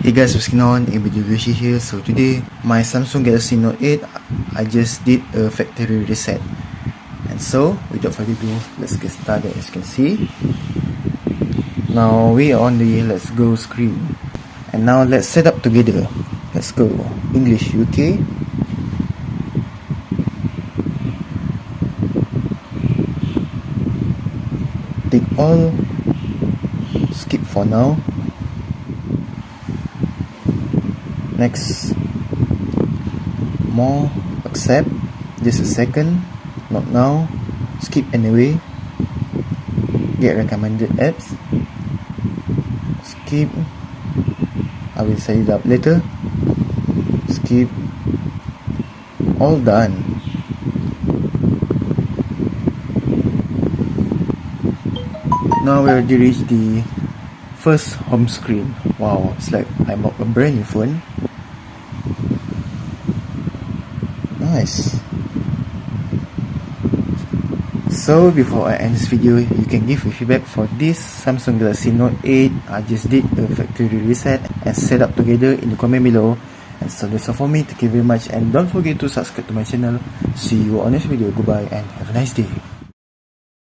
Hey guys, what's going on? Yoshi here. So today my Samsung Galaxy Note 8, I just did a factory reset. And so without further ado, let's get started. As you can see, now we are on the let's go screen. And now let's set up together. Let's go. English UK. Tick all. Skip for now. Next, more, accept, just a second, not now, skip anyway, get recommended apps, skip, I will set it up later, skip, all done. Now we already reached the first home screen. Wow, it's like I bought a brand new phone. Nice. So before I end this video, you can give me feedback for this Samsung Galaxy Note 8. I just did a factory reset and set up together in the comment below. And so that's all for me. Thank you very much, and don't forget to subscribe to my channel. See you on next video. Goodbye and have a nice day.